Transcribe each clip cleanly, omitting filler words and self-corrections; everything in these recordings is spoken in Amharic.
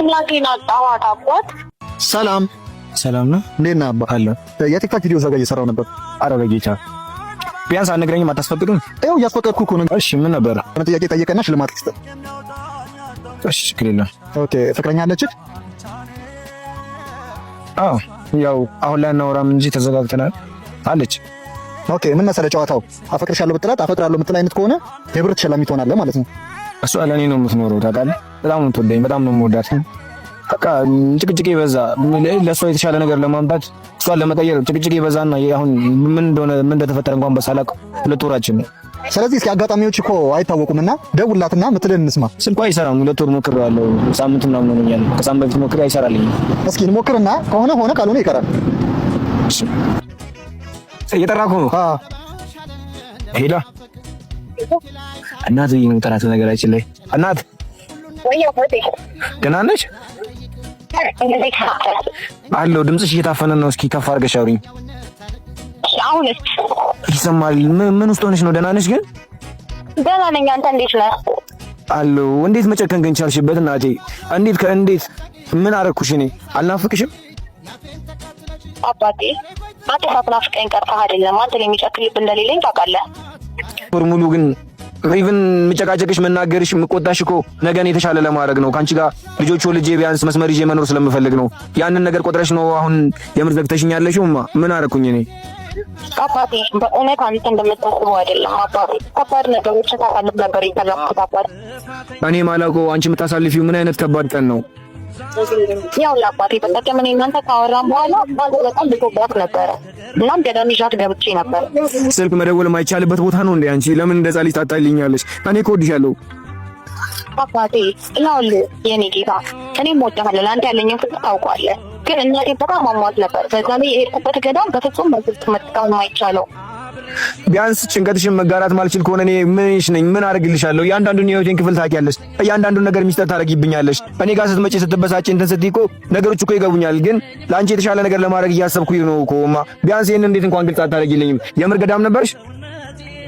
እናቴን አጣኋት አባት። ሰላም ነው። እንዴት ነህ አባ? አለ የቲክቶክ ቪዲዮ ዘጋ እየሰራው ነበር። ኧረ በጌታ ቢያንስ አትነግረኝም? አታስፈቅዱም? ይኸው እያስፈቀድኩ እኮ ነው። እሺ ምን ነበር? ጥያቄ ጠየቀና ሽልማት ልስጥህ። እሺ ችግር የለም። ኦኬ ፍቅረኛ አለችህ? አዎ ያው አሁን ላይ እናወራም እንጂ ተዘጋግተናል አለች። ኦኬ ምን መሰለህ ጨዋታው አፈቅርሻለሁ ብትላት አፈቅራለሁ የምትል አይነት ከሆነ የብር ተሸላሚ ትሆናለህ ማለት ነው። እሷ ለእኔ ነው የምትኖረው ታውቃለህ። በጣም ነው የምትወደኝ፣ በጣም ነው የምወዳት። በቃ ጭቅጭቄ በዛ። ለእሷ የተሻለ ነገር ለማምጣት እሷን ለመቀየር ጭቅጭቄ በዛና አሁን ምን እንደተፈጠረ እንኳን በሳላቅ 2 ወራችን ነው። ስለዚህ እስኪ አጋጣሚዎች እኮ አይታወቁምና ደውላትና ምትልን እንስማ። ስልኳ አይሰራም። 2 ወር ሞክሬዋለሁ። ሳምንት ምናምን ሆኖኛል። ከሳምንት በፊት ሞክሬ አይሰራልኝም። እስኪ እንሞክርና ከሆነ ሆነ ካልሆነ ይቀራል። እሺ እየጠራኩ ነው። ሄላ እናት ነው የምጠራት። ነገራችን ላይ እናት ደህና ነሽ? አለሁ። ድምፅሽ እየታፈነ ነው። እስኪ ከፍ አድርገሽ አውሪኝ። አሁንስ ይሰማል? ምን ውስጥ ሆነሽ ነው? ደህና ነሽ ግን? ደህና ነኝ። አንተ እንዴት ነህ? አለሁ። እንዴት መጨከን ግን ቻልሽበት እናቴ? እንዴት ምን አደረኩሽ? እኔ አልናፍቅሽም? አባቴ አንተ ሳትናፍቀኝ ቀርተህ አይደለም። አንተ የሚጨክል ልብ እንደሌለኝ ታውቃለህ። ወር ሙሉ ግን ኢቭን ምጨቃጨቅሽ፣ መናገርሽ፣ ምቆጣሽ እኮ ነገን የተሻለ ለማድረግ ነው። ካንቺ ጋር ልጆች ወልጄ ቢያንስ መስመር ይዤ መኖር ስለምፈልግ ነው። ያንን ነገር ቆጥረሽ ነው አሁን የምር ዘግተሽኝ ያለሽው? ምን አደረኩኝ እኔ? አባቴ በእውነት አንተ እንደምታስበው አይደለም አባቴ። ከባድ ነገሮችን ታሳልፍ ነበር የፈለኩት አባቴ። እኔ ማላውቀው አንቺ የምታሳልፊው ምን አይነት ከባድ ቀን ነው? ያው ለአባቴ በቀደም እኔ እናንተ ካወራን በኋላ ባንተ በጣም ልቶባት ነበረ። እናም ገዳም ይዣት ገብቼ ነበር። ስልክ መደወል የማይቻልበት ቦታ ነው እንዴ? አንቺ ለምን እንደዛ ልጅ ታጣልኛለሽ? እኔ እኮ እወድሻለሁ አባቴ። ይኸውልህ የኔ ጌታ እኔም እወድሃለሁ። ለአንተ ያለኝን ፍቅር ታውቀዋለህ። ግን እናቴ በጣም አሟት ነበር። በዛ ላይ የሄድኩበት ገዳም በፍጹም በስልክ መጠቀም የማይቻለው። ቢያንስ ጭንቀትሽን መጋራት ማልችል ከሆነ እኔ ምንሽ ነኝ? ምን አደርግልሻለሁ? እያንዳንዱን የህይወቴን ክፍል ታውቂያለሽ። እያንዳንዱን ነገር ሚስጥር ታደርጊብኛለሽ። እኔ ጋር ስትመጪ ስትበሳጭ እንትን ስትይ እኮ ነገሮች እኮ ይገቡኛል። ግን ለአንቺ የተሻለ ነገር ለማድረግ እያሰብኩኝ ነው እኮ እማ። ቢያንስ ይሄን እንዴት እንኳን ግልጽ አታደርጊልኝም? የምር ገዳም ነበርሽ?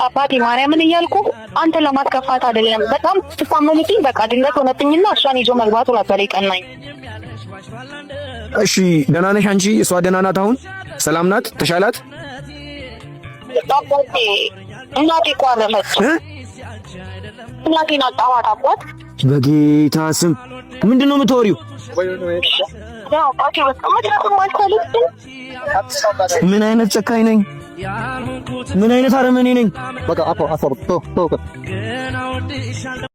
አባቴ ማርያምን እያልኩ አንተ ለማስከፋት አይደለም። በጣም ስትፋመምብኝ በቃ ድንገት ሆነብኝና እሷን ይዞ መግባቱ ነበር የቀናኝ። እሺ ደህና ነሽ አንቺ? እሷ ደህና ናት? አሁን ሰላም ናት? ተሻላት? አባቴ እናቴ እኮ አረፈች። እናቴን አጣኋት አባት። በጌታ ስም ምንድን ነው የምታወሪው? ምን አይነት ጨካኝ ነኝ? ምን አይነት አረመኔ ነኝ? በቃ